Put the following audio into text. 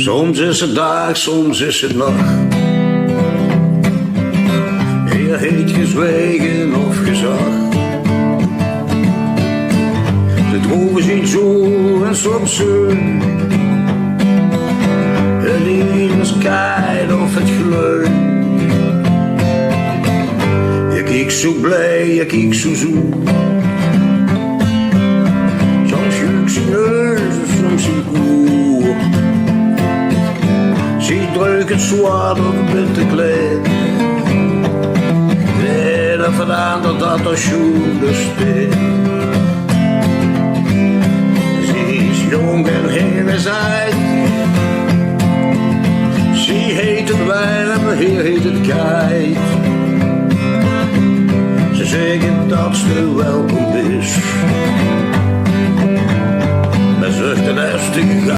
Soms is het dag, soms is het nacht. Je heet gezwegen of gezag. De dromen zien zo en soms zo. Het een is keil of het geluid. Je kijkt zo blij, je kijkt zo zoet. Soms jukt zijn neus, soms zijn koer. Ze drukt het zwaar op het te kleed. En verandert dat als schoenen steekt. Ze is jong en heel is uit. Ze heet het warm, hier heet het koud. Ze zeggen dat ze welkom is. Maar zucht de rest